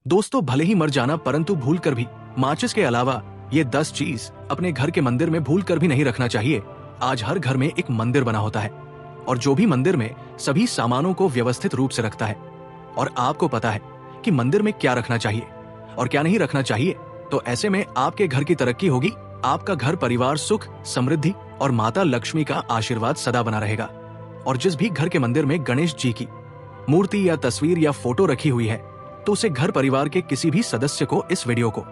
दोस्तों, भले ही मर जाना परंतु भूल कर भी माचिस के अलावा ये 10 चीज अपने घर के मंदिर में भूल कर भी नहीं रखना चाहिए। आज हर घर में एक मंदिर बना होता है और जो भी मंदिर में सभी सामानों को व्यवस्थित रूप से रखता है और आपको पता है कि मंदिर में क्या रखना चाहिए और क्या नहीं रखना चाहिए, तो ऐसे में आपके घर की तरक्की होगी, आपका घर परिवार सुख समृद्धि और माता लक्ष्मी का आशीर्वाद सदा बना रहेगा। और जिस भी घर के मंदिर में गणेश जी की मूर्ति या तस्वीर या फोटो रखी हुई है, तो उसे घर परिवार के किसी भी सदस्य को इस वीडियो को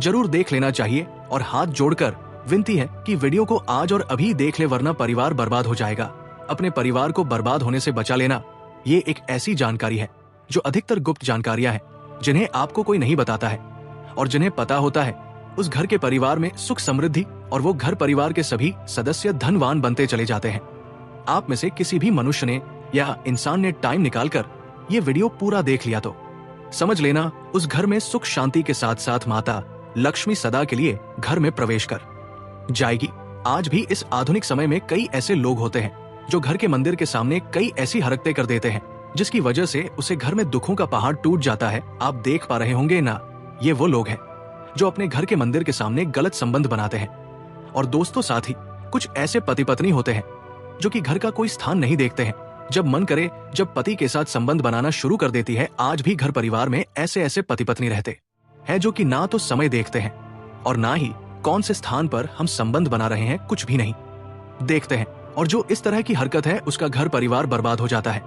जरूर देख लेना चाहिए और हाथ जोड़कर विनती है कि वीडियो को आज और अभी देख ले, वरना परिवार बर्बाद हो जाएगा। अपने परिवार को बर्बाद होने से बचा लेना, ये एक ऐसी जानकारी है जो अधिकतर गुप्त जानकारियां हैं, जिन्हें आपको कोई नहीं बताता है, और जिन्हें पता होता है उस घर के परिवार में सुख समृद्धि और वो घर परिवार के सभी सदस्य धनवान बनते चले जाते हैं। आप में से किसी भी मनुष्य ने या इंसान ने टाइम निकालकर ये वीडियो पूरा देख लिया तो समझ लेना उस घर में सुख शांति के साथ साथ माता लक्ष्मी सदा के लिए घर में प्रवेश कर जाएगी। आज भी इस आधुनिक समय में कई ऐसे लोग होते हैं जो घर के मंदिर के सामने कई ऐसी हरकतें कर देते हैं जिसकी वजह से उसे घर में दुखों का पहाड़ टूट जाता है। आप देख पा रहे होंगे ना, ये वो लोग हैं जो अपने घर के मंदिर के सामने गलत संबंध बनाते हैं। और दोस्तों, साथ ही कुछ ऐसे पति पत्नी होते हैं जो कि घर का कोई स्थान नहीं देखते हैं। जब मन करे जब पति के साथ संबंध बनाना शुरू कर देती है। आज भी घर परिवार में ऐसे ऐसे पति पत्नी रहते हैं जो कि ना तो समय देखते हैं और ना ही कौन से स्थान पर हम संबंध बना रहे हैं, कुछ भी नहीं देखते हैं। और जो इस तरह की हरकत है उसका घर परिवार बर्बाद हो जाता है।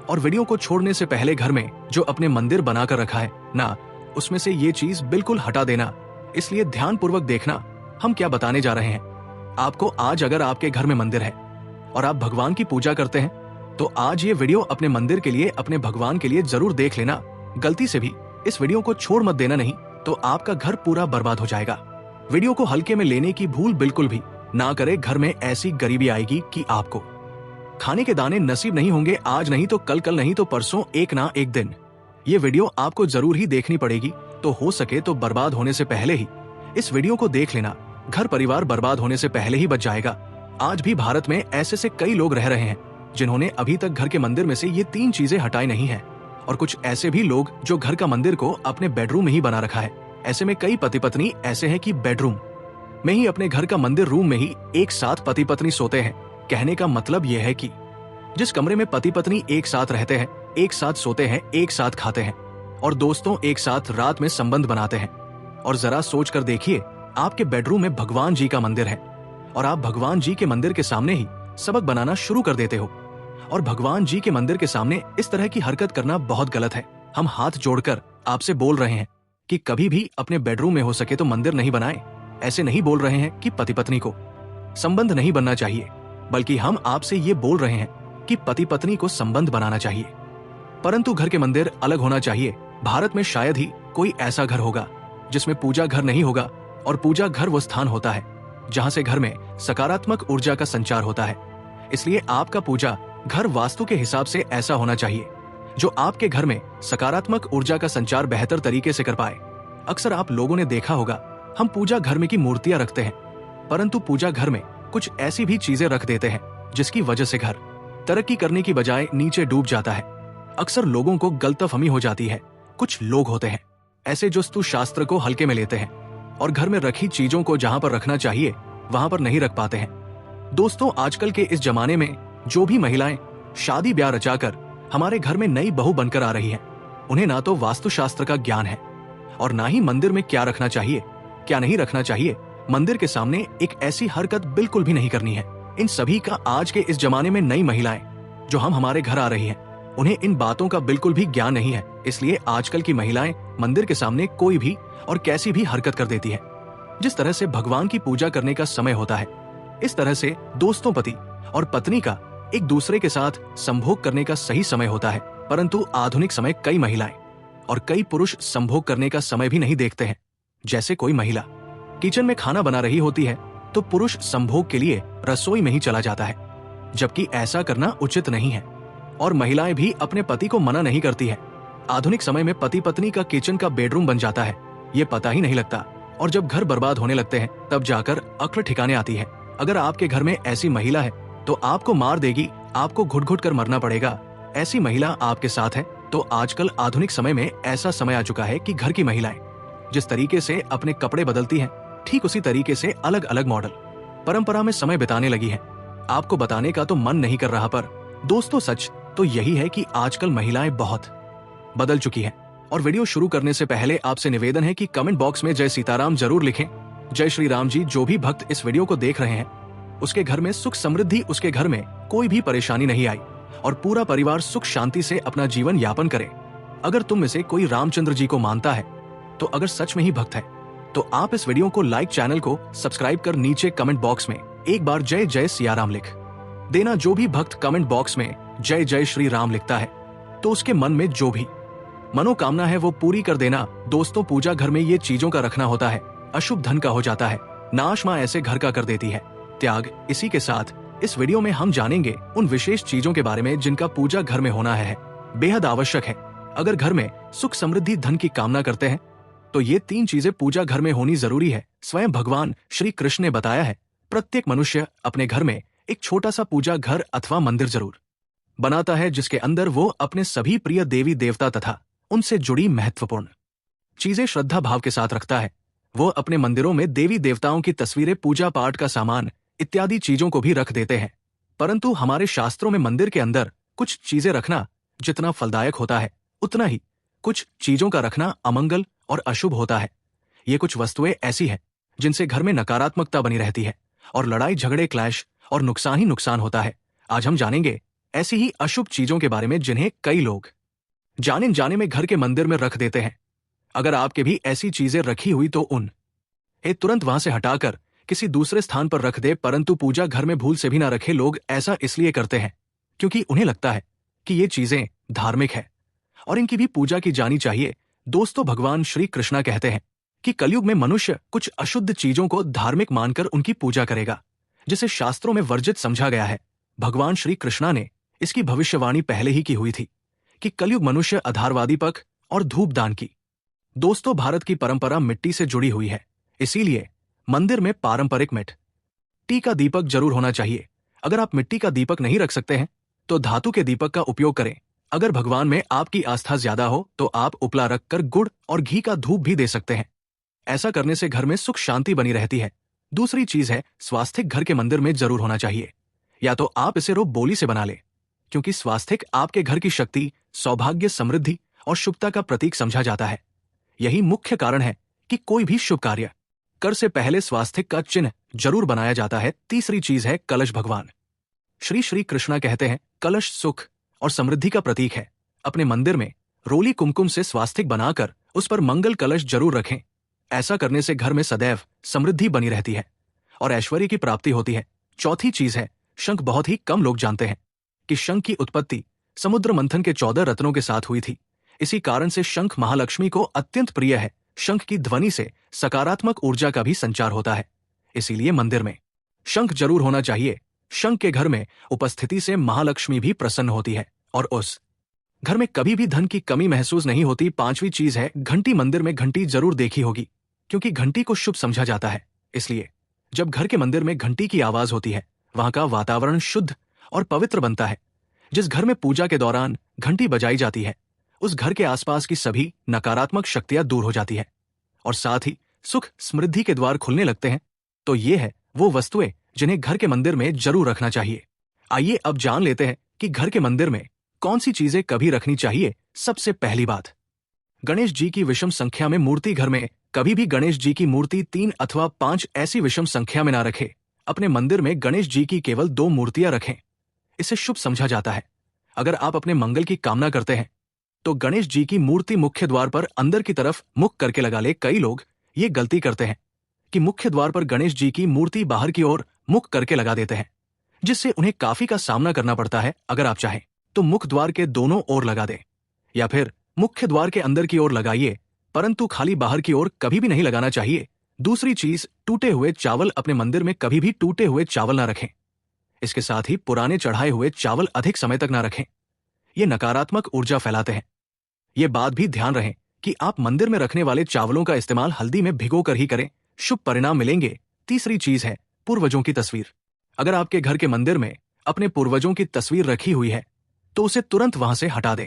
और वीडियो को छोड़ने से पहले घर में जो अपने मंदिर बनाकर रखा है ना, उसमें से ये चीज बिल्कुल हटा देना। इसलिए ध्यान पूर्वक देखना हम क्या बताने जा रहे हैं आपको। आज अगर आपके घर में मंदिर है और आप भगवान की पूजा करते हैं, तो आज ये वीडियो अपने मंदिर के लिए, अपने भगवान के लिए जरूर देख लेना। गलती से भी इस वीडियो को छोड़ मत देना, नहीं तो आपका घर पूरा बर्बाद हो जाएगा। वीडियो को हल्के में लेने की भूल बिल्कुल भी ना करे। घर में ऐसी गरीबी आएगी कि आपको खाने के दाने नसीब नहीं होंगे। आज नहीं तो कल, कल नहीं तो परसों, एक ना एक दिन ये वीडियो आपको जरूर ही देखनी पड़ेगी। तो हो सके तो बर्बाद होने से पहले ही इस वीडियो को देख लेना। घर परिवार बर्बाद होने से पहले ही बच जाएगा। आज भी भारत में ऐसे से कई लोग रह रहे हैं जिन्होंने अभी तक घर के मंदिर में से ये 3 चीजें हटाई नहीं है। और कुछ ऐसे भी लोग जो घर का मंदिर को अपने बेडरूम में ही बना रखा है। ऐसे में कई पति पत्नी ऐसे हैं कि बेडरूम में ही अपने घर का मंदिर रूम में ही एक साथ पति पत्नी सोते हैं। कहने का मतलब यह है कि जिस कमरे में पति पत्नी एक साथ रहते हैं, एक साथ सोते हैं, एक साथ खाते हैं और दोस्तों एक साथ रात में संबंध बनाते हैं। और जरा सोच कर देखिए, आपके बेडरूम में भगवान जी का मंदिर है और आप भगवान जी के मंदिर के सामने ही सबक बनाना शुरू कर देते हो। और भगवान जी के मंदिर के सामने इस तरह की हरकत करना बहुत गलत है। हम हाथ जोड़कर आपसे बोल रहे हैं कि कभी भी अपने बेडरूम में हो सके तो मंदिर नहीं बनाएं। ऐसे नहीं बोल रहे हैं कि पति पत्नी को संबंध नहीं बनना चाहिए, बल्कि हम आपसे ये बोल रहे हैं कि पति पत्नी को संबंध बनाना चाहिए, परंतु घर के मंदिर अलग होना चाहिए। भारत में शायद ही कोई ऐसा घर होगा जिसमें पूजा घर नहीं होगा। और पूजा घर वो स्थान होता है जहां से घर में सकारात्मक ऊर्जा का संचार होता है। इसलिए आपका पूजा घर वास्तु के हिसाब से ऐसा होना चाहिए जो आपके घर में सकारात्मक ऊर्जा का संचार बेहतर तरीके से कर पाए। अक्सर आप लोगों ने देखा होगा, हम पूजा घर में की मूर्तियां रखते हैं, परंतु पूजा घर में कुछ ऐसी भी चीजें रख देते हैं जिसकी वजह से घर तरक्की करने की बजाय नीचे डूब जाता है। अक्सर लोगों को गलतफहमी हो जाती है। कुछ लोग होते हैं ऐसे जो वास्तु शास्त्र को हल्के में लेते हैं और घर में रखी चीजों को जहां पर रखना चाहिए वहां पर नहीं रख पाते हैं। दोस्तों, आजकल के इस जमाने में जो भी महिलाएं शादी ब्याह रचाकर हमारे घर में नई बहू बनकर आ रही हैं, उन्हें ना तो वास्तुशास्त्र का ज्ञान है और ना ही मंदिर में क्या रखना चाहिए क्या नहीं रखना चाहिए। मंदिर के सामने एक ऐसी हरकत बिल्कुल भी नहीं करनी है। इन सभी का आज के इस जमाने में नई महिलाएं जो हम हमारे घर आ रही हैं, उन्हें इन बातों का बिल्कुल भी ज्ञान नहीं है। इसलिए आजकल की महिलाएं मंदिर के सामने कोई भी और कैसी भी हरकत कर देती है। जिस तरह से भगवान की पूजा करने का समय होता है, इस तरह से दोस्तों पति और पत्नी का एक दूसरे के साथ संभोग करने का सही समय होता है। परंतु आधुनिक समय कई महिलाएं और कई पुरुष संभोग करने का समय भी नहीं देखते हैं। जैसे कोई महिला किचन में खाना बना रही होती है तो पुरुष संभोग के लिए रसोई में ही चला जाता है, जबकि ऐसा करना उचित नहीं है। और महिलाएं भी अपने पति को मना नहीं करती है। आधुनिक समय में पति पत्नी का किचन का बेडरूम बन जाता है, ये पता ही नहीं लगता। और जब घर बर्बाद होने लगते हैं तब जाकर अक्ल ठिकाने आती है। अगर आपके घर में ऐसी महिला है तो आपको मार देगी, आपको घुट घुट कर मरना पड़ेगा। ऐसी महिला आपके साथ है तो आजकल आधुनिक समय में ऐसा समय आ चुका है कि घर की महिलाएं जिस तरीके से अपने कपड़े बदलती हैं, ठीक उसी तरीके से अलग अलग मॉडल परंपरा में समय बिताने लगी हैं। आपको बताने का तो मन नहीं कर रहा, पर दोस्तों सच तो यही है कि आजकल महिलाएं बहुत बदल चुकी हैं। और वीडियो शुरू करने से पहले आपसे निवेदन है कि कमेंट बॉक्स में जय सीताराम जरूर लिखें। जय श्री राम जी। जो भी भक्त इस वीडियो को देख रहे हैं उसके घर में सुख समृद्धि, उसके घर में कोई भी परेशानी नहीं आई और पूरा परिवार सुख शांति से अपना जीवन यापन करे। अगर तुम में से कोई रामचंद्र जी को मानता है, तो अगर सच में ही भक्त है, तो आप इस वीडियो को लाइक, चैनल को सब्सक्राइब कर नीचे कमेंट बॉक्स में एक बार जय जय सिया राम लिख देना। जो भी भक्त कमेंट बॉक्स में जय जय श्री राम लिखता है तो उसके मन में जो भी मनोकामना है वो पूरी कर देना। दोस्तों, पूजा घर में ये चीजों का रखना होता है, अशुभ धन का हो जाता है, नाश माँ ऐसे घर का कर देती है त्याग। इसी के साथ इस वीडियो में हम जानेंगे उन विशेष चीजों के बारे में जिनका पूजा घर में होना है बेहद आवश्यक है। अगर घर में सुख समृद्धि धन की कामना करते हैं तो ये 3 चीजें पूजा घर में होनी जरूरी है। स्वयं भगवान श्री कृष्ण ने बताया है, प्रत्येक मनुष्य अपने घर में एक छोटा सा पूजा घर अथवा मंदिर जरूर बनाता है, जिसके अंदर वो अपने सभी प्रिय देवी देवता तथा उनसे जुड़ी महत्वपूर्ण चीजें श्रद्धा भाव के साथ रखता है। वो अपने मंदिरों में देवी देवताओं की तस्वीरें, पूजा पाठ का सामान इत्यादि चीजों को भी रख देते हैं। परंतु हमारे शास्त्रों में मंदिर के अंदर कुछ चीजें रखना जितना फलदायक होता है, उतना ही कुछ चीजों का रखना अमंगल और अशुभ होता है। ये कुछ वस्तुएं ऐसी हैं जिनसे घर में नकारात्मकता बनी रहती है और लड़ाई झगड़े, क्लैश और नुकसान ही नुकसान होता है। आज हम जानेंगे ऐसी ही अशुभ चीजों के बारे में जिन्हें कई लोग जाने जाने में घर के मंदिर में रख देते हैं। अगर आपके भी ऐसी चीजें रखी हुई तो उन्हें तुरंत वहां से हटाकर किसी दूसरे स्थान पर रख दे। परंतु पूजा घर में भूल से भी ना रखे। लोग ऐसा इसलिए करते हैं क्योंकि उन्हें लगता है कि ये चीजें धार्मिक है और इनकी भी पूजा की जानी चाहिए। दोस्तों, भगवान श्री कृष्णा कहते हैं कि कलयुग में मनुष्य कुछ अशुद्ध चीजों को धार्मिक मानकर उनकी पूजा करेगा, जिसे शास्त्रों में वर्जित समझा गया है। भगवान श्री कृष्णा ने इसकी भविष्यवाणी पहले ही की हुई थी कि कलयुग मनुष्य आधारवादी पक और धूप दान की। दोस्तों, भारत की परंपरा मिट्टी से जुड़ी हुई है, इसीलिए मंदिर में पारंपरिक मिट्टी का दीपक जरूर होना चाहिए। अगर आप मिट्टी का दीपक नहीं रख सकते हैं तो धातु के दीपक का उपयोग करें। अगर भगवान में आपकी आस्था ज्यादा हो तो आप उपला रखकर गुड़ और घी का धूप भी दे सकते हैं। ऐसा करने से घर में सुख शांति बनी रहती है। दूसरी चीज है, स्वास्तिक घर के मंदिर में जरूर होना चाहिए। या तो आप इसे रोप बोली से बना ले, क्योंकि स्वास्तिक आपके घर की शक्ति, सौभाग्य, समृद्धि और शुभता का प्रतीक समझा जाता है। यही मुख्य कारण है कि कोई भी शुभ कार्य कर से पहले स्वास्तिक का चिन्ह जरूर बनाया जाता है। तीसरी चीज है कलश। भगवान श्री कृष्णा कहते हैं, कलश सुख और समृद्धि का प्रतीक है। अपने मंदिर में रोली कुमकुम से स्वास्तिक बनाकर उस पर मंगल कलश जरूर रखें। ऐसा करने से घर में सदैव समृद्धि बनी रहती है और ऐश्वर्य की प्राप्ति होती है। चौथी चीज है शंख। बहुत ही कम लोग जानते हैं कि शंख की उत्पत्ति समुद्र मंथन के 14 रत्नों के साथ हुई थी। इसी कारण से शंख महालक्ष्मी को अत्यंत प्रिय है। शंख की ध्वनि से सकारात्मक ऊर्जा का भी संचार होता है, इसीलिए मंदिर में शंख जरूर होना चाहिए। शंख के घर में उपस्थिति से महालक्ष्मी भी प्रसन्न होती है और उस घर में कभी भी धन की कमी महसूस नहीं होती। 5वीं चीज है घंटी। मंदिर में घंटी जरूर देखी होगी, क्योंकि घंटी को शुभ समझा जाता है। इसलिए जब घर के मंदिर में घंटी की आवाज होती है, वहां का वातावरण शुद्ध और पवित्र बनता है। जिस घर में पूजा के दौरान घंटी बजाई जाती है, उस घर के आसपास की सभी नकारात्मक शक्तियां दूर हो जाती है और साथ ही सुख समृद्धि के द्वार खुलने लगते हैं। तो ये है वो वस्तुएं जिन्हें घर के मंदिर में जरूर रखना चाहिए। आइए अब जान लेते हैं कि घर के मंदिर में कौन सी चीजें कभी रखनी चाहिए। सबसे पहली बात, गणेश जी की विषम संख्या में मूर्ति। घर में कभी भी गणेश जी की मूर्ति 3 अथवा 5 ऐसी विषम संख्या में ना रखें। अपने मंदिर में गणेश जी की केवल 2 मूर्तियां रखें, इसे शुभ समझा जाता है। अगर आप अपने मंगल की कामना करते हैं तो गणेश जी की मूर्ति मुख्य द्वार पर अंदर की तरफ मुख करके लगा ले। कई लोग ये गलती करते हैं कि मुख्य द्वार पर गणेश जी की मूर्ति बाहर की ओर मुख करके लगा देते हैं, जिससे उन्हें काफी का सामना करना पड़ता है। अगर आप चाहें तो मुख द्वार के दोनों ओर लगा दें या फिर मुख्य द्वार के अंदर की ओर लगाइए, परंतु खाली बाहर की ओर कभी भी नहीं लगाना चाहिए। दूसरी चीज, टूटे हुए चावल। अपने मंदिर में कभी भी टूटे हुए चावल ना रखें। इसके साथ ही पुराने चढ़ाए हुए चावल अधिक समय तक ना रखें, ये नकारात्मक ऊर्जा फैलाते हैं। ये बात भी ध्यान रहे कि आप मंदिर में रखने वाले चावलों का इस्तेमाल हल्दी में भिगोकर ही करें, शुभ परिणाम मिलेंगे। तीसरी चीज है पूर्वजों की तस्वीर। अगर आपके घर के मंदिर में अपने पूर्वजों की तस्वीर रखी हुई है तो उसे तुरंत वहां से हटा दें,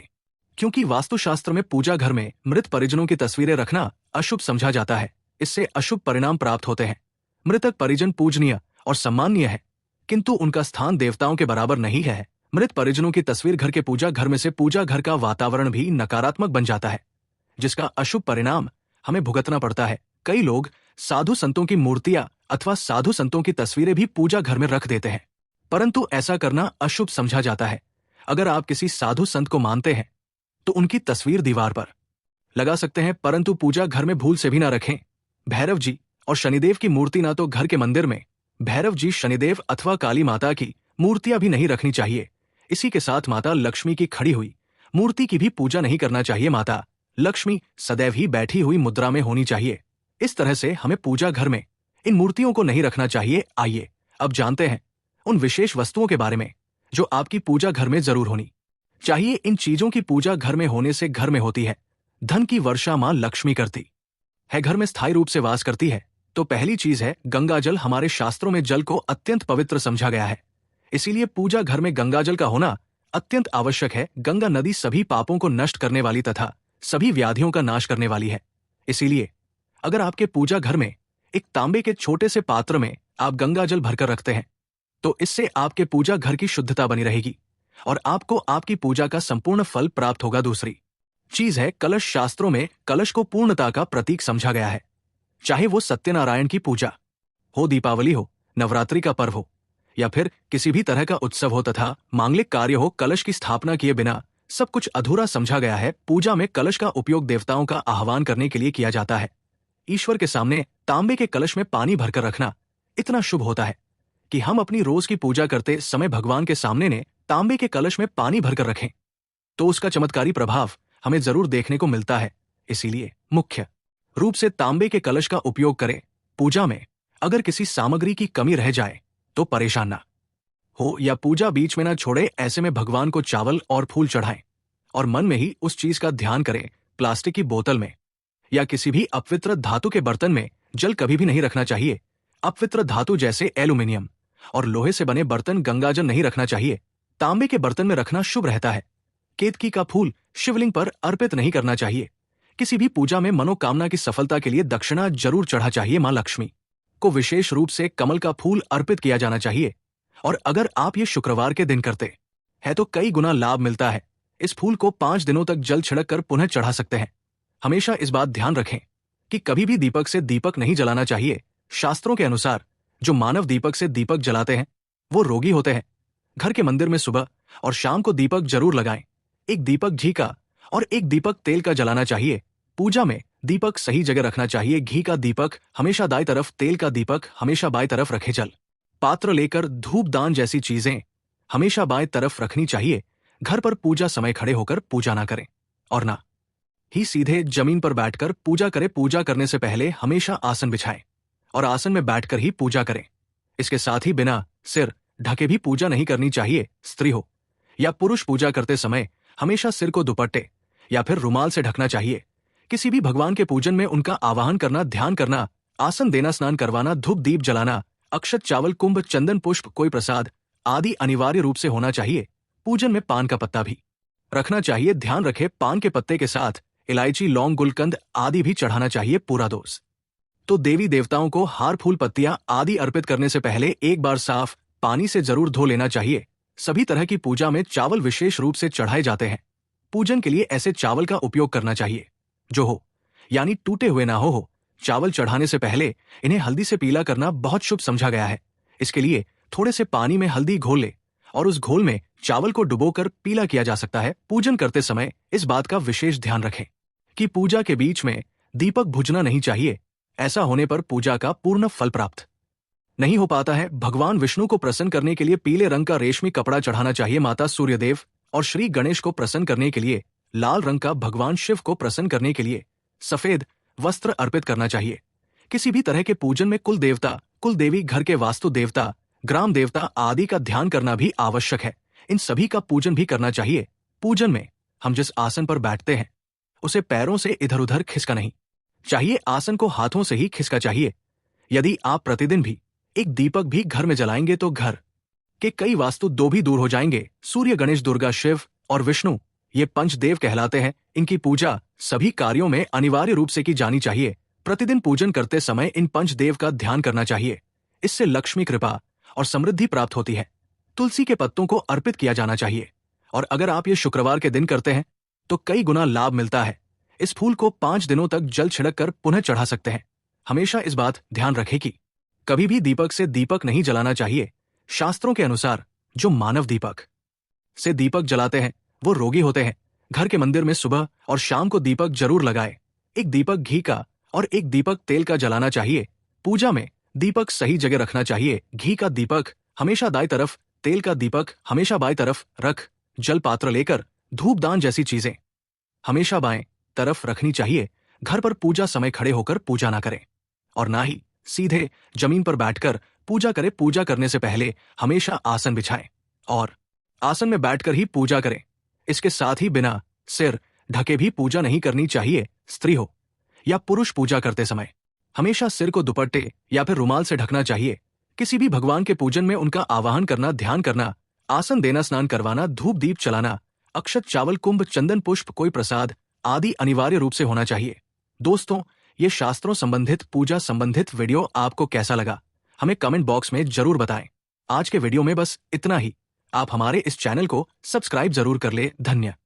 क्योंकि वास्तुशास्त्र में पूजा घर में मृत परिजनों की तस्वीरें रखना अशुभ समझा जाता है। इससे अशुभ परिणाम प्राप्त होते हैं। मृतक परिजन पूजनीय और सम्माननीय है, किंतु उनका स्थान देवताओं के बराबर नहीं है। मृत परिजनों की तस्वीर घर के पूजा घर में से पूजा घर का वातावरण भी नकारात्मक बन जाता है, जिसका अशुभ परिणाम हमें भुगतना पड़ता है। कई लोग साधु संतों की मूर्तियां अथवा साधु संतों की तस्वीरें भी पूजा घर में रख देते हैं, परंतु ऐसा करना अशुभ समझा जाता है। अगर आप किसी साधु संत को मानते हैं तो उनकी तस्वीर दीवार पर लगा सकते हैं, परंतु पूजा घर में भूल से भी ना रखें। भैरव जी और शनिदेव की मूर्ति ना तो घर के मंदिर में भैरव जी, शनिदेव अथवा काली माता की मूर्तियां भी नहीं रखनी चाहिए। इसी के साथ माता लक्ष्मी की खड़ी हुई मूर्ति की भी पूजा नहीं करना चाहिए। माता लक्ष्मी सदैव ही बैठी हुई मुद्रा में होनी चाहिए। इस तरह से हमें पूजा घर में इन मूर्तियों को नहीं रखना चाहिए। आइए अब जानते हैं उन विशेष वस्तुओं के बारे में जो आपकी पूजा घर में जरूर होनी चाहिए। इन चीजों की पूजा घर में होने से घर में होती है धन की वर्षा। मां लक्ष्मी करती है घर में स्थायी रूप से वास करती है। तो पहली चीज है गंगा जल। हमारे शास्त्रों में जल को अत्यंत पवित्र समझा गया है, इसीलिए पूजा घर में गंगा जल का होना अत्यंत आवश्यक है। गंगा नदी सभी पापों को नष्ट करने वाली तथा सभी व्याधियों का नाश करने वाली है। इसीलिए अगर आपके पूजा घर में एक तांबे के छोटे से पात्र में आप गंगा जल भरकर रखते हैं तो इससे आपके पूजा घर की शुद्धता बनी रहेगी और आपको आपकी पूजा का संपूर्ण फल प्राप्त होगा। दूसरी चीज है कलश। शास्त्रों में कलश को पूर्णता का प्रतीक समझा गया है। चाहे वो सत्यनारायण की पूजा हो, दीपावली हो, नवरात्रि का पर्व हो या फिर किसी भी तरह का उत्सव हो तथा मांगलिक कार्य हो, कलश की स्थापना किए बिना सब कुछ अधूरा समझा गया है। पूजा में कलश का उपयोग देवताओं का आह्वान करने के लिए किया जाता है। ईश्वर के सामने तांबे के कलश में पानी भरकर रखना इतना शुभ होता है कि हम अपनी रोज की पूजा करते समय भगवान के सामने ने तांबे के कलश में पानी भरकर रखें तो उसका चमत्कारी प्रभाव हमें जरूर देखने को मिलता है। इसीलिए मुख्य रूप से तांबे के कलश का उपयोग करें। पूजा में अगर किसी सामग्री की कमी रह जाए तो परेशान ना हो या पूजा बीच में ना छोड़े। ऐसे में भगवान को चावल और फूल चढ़ाएं और मन में ही उस चीज का ध्यान करें। प्लास्टिक की बोतल में या किसी भी अपवित्र धातु के बर्तन में जल कभी भी नहीं रखना चाहिए। अपवित्र धातु जैसे एल्यूमिनियम और लोहे से बने बर्तन गंगाजल नहीं रखना चाहिए। तांबे के बर्तन में रखना शुभ रहता है। केतकी का फूल शिवलिंग पर अर्पित नहीं करना चाहिए। किसी भी पूजा में मनोकामना की सफलता के लिए दक्षिणा जरूर चढ़ा चाहिए। मां लक्ष्मी को विशेष रूप से कमल का फूल अर्पित किया जाना चाहिए और अगर आप ये शुक्रवार के दिन करते हैं तो कई गुना लाभ मिलता है। इस फूल को 5 दिनों तक जल छिड़क कर पुनः चढ़ा सकते हैं। हमेशा इस बात ध्यान रखें कि कभी भी दीपक से दीपक नहीं जलाना चाहिए। शास्त्रों के अनुसार जो मानव दीपक से दीपक जलाते हैं वो रोगी होते हैं। घर के मंदिर में सुबह और शाम को दीपक जरूर लगाएं। एक दीपक घी का और एक दीपक तेल का जलाना चाहिए। पूजा में दीपक सही जगह रखना चाहिए। घी का दीपक हमेशा दाईं तरफ, तेल का दीपक हमेशा बाईं तरफ रखें। जल पात्र लेकर धूप दान जैसी चीजें हमेशा बाएं तरफ रखनी चाहिए। घर पर पूजा समय खड़े होकर पूजा ना करें और ना ही सीधे जमीन पर बैठकर पूजा करें। पूजा करने से पहले हमेशा आसन बिछाएं और आसन में बैठकर ही पूजा करें। इसके साथ ही बिना सिर ढके भी पूजा नहीं करनी चाहिए। स्त्री हो या पुरुष पूजा करते समय हमेशा सिर को दुपट्टे या फिर रुमाल से ढकना चाहिए। किसी भी भगवान के पूजन में उनका आवाहन करना, ध्यान करना, आसन देना, स्नान करवाना, धूप दीप जलाना, अक्षत, चावल, कुंभ, चंदन, पुष्प, कोई प्रसाद आदि अनिवार्य रूप से होना चाहिए। पूजन में पान का पत्ता भी रखना चाहिए। ध्यान रखें पान के पत्ते के साथ इलायची, लौंग, गुलकंद आदि भी चढ़ाना चाहिए। पूरा दोष तो देवी देवताओं को हार, फूल, पत्तियां आदि अर्पित करने से पहले एक बार साफ पानी से जरूर धो लेना चाहिए। सभी तरह की पूजा में चावल विशेष रूप से चढ़ाए जाते हैं। पूजन के लिए ऐसे चावल का उपयोग करना चाहिए जो हो यानी टूटे हुए ना हो। चावल चढ़ाने से पहले इन्हें हल्दी से पीला करना बहुत शुभ समझा गया है। इसके लिए थोड़े से पानी में हल्दी घोल ले और उस घोल में चावल को डुबोकर पीला किया जा सकता है। पूजन करते समय इस बात का विशेष ध्यान रखें कि पूजा के बीच में दीपक बुझना नहीं चाहिए। ऐसा होने पर पूजा का पूर्ण फल प्राप्त नहीं हो पाता है। भगवान विष्णु को प्रसन्न करने के लिए पीले रंग का रेशमी कपड़ा चढ़ाना चाहिए। माता सूर्यदेव और श्री गणेश को प्रसन्न करने के लिए लाल रंग का, भगवान शिव को प्रसन्न करने के लिए सफेद वस्त्र अर्पित करना चाहिए। किसी भी तरह के पूजन में कुल देवता, कुल देवी, घर के वास्तु देवता, ग्राम देवता आदि का ध्यान करना भी आवश्यक है। इन सभी का पूजन भी करना चाहिए। पूजन में हम जिस आसन पर बैठते हैं उसे पैरों से इधर उधर खिसका नहीं चाहिए। आसन को हाथों से ही खिसका चाहिए। यदि आप प्रतिदिन भी एक दीपक भी घर में जलाएंगे तो घर के कई वास्तु दोष भी दूर हो जाएंगे। सूर्य, गणेश, दुर्गा, शिव और विष्णु ये पंचदेव कहलाते हैं। इनकी पूजा सभी कार्यों में अनिवार्य रूप से की जानी चाहिए। प्रतिदिन पूजन करते समय इन पंचदेव का ध्यान करना चाहिए। इससे लक्ष्मी कृपा और समृद्धि प्राप्त होती है। तुलसी के पत्तों को अर्पित किया जाना चाहिए, और अगर आप ये शुक्रवार के दिन करते हैं तो कई गुना लाभ मिलता है। इस फूल को 5 दिनों तक जल छिड़क कर पुनः चढ़ा सकते हैं। हमेशा इस बात ध्यान रखें कि कभी भी दीपक से दीपक नहीं जलाना चाहिए। शास्त्रों के अनुसार जो मानव दीपक से दीपक जलाते हैं वो रोगी होते हैं। घर के मंदिर में सुबह और शाम को दीपक जरूर लगाए। एक दीपक घी का और एक दीपक तेल का जलाना चाहिए। पूजा में दीपक सही जगह रखना चाहिए। घी का दीपक हमेशा दाईं तरफ, तेल का दीपक हमेशा बाईं तरफ रख। जल पात्र लेकर धूपदान जैसी चीजें हमेशा बाएं तरफ रखनी चाहिए। घर पर पूजा समय खड़े होकर पूजा ना करें और ना ही सीधे जमीन पर बैठकर पूजा करें। पूजा करने से पहले हमेशा आसन बिछाएं और आसन में बैठकर ही पूजा करें। इसके साथ ही बिना सिर ढके भी पूजा नहीं करनी चाहिए। स्त्री हो या पुरुष पूजा करते समय हमेशा सिर को दुपट्टे या फिर रुमाल से ढकना चाहिए। किसी भी भगवान के पूजन में उनका आवाहन करना, ध्यान करना, आसन देना, स्नान करवाना, धूप दीप चलाना, अक्षत, चावल, कुंभ, चंदन, पुष्प, कोई प्रसाद आदि अनिवार्य रूप से होना चाहिए। दोस्तों, ये शास्त्रों संबंधित, पूजा संबंधित वीडियो आपको कैसा लगा हमें कमेंट बॉक्स में जरूर बताएं। आज के वीडियो में बस इतना ही। आप हमारे इस चैनल को सब्सक्राइब जरूर कर ले। धन्यवाद।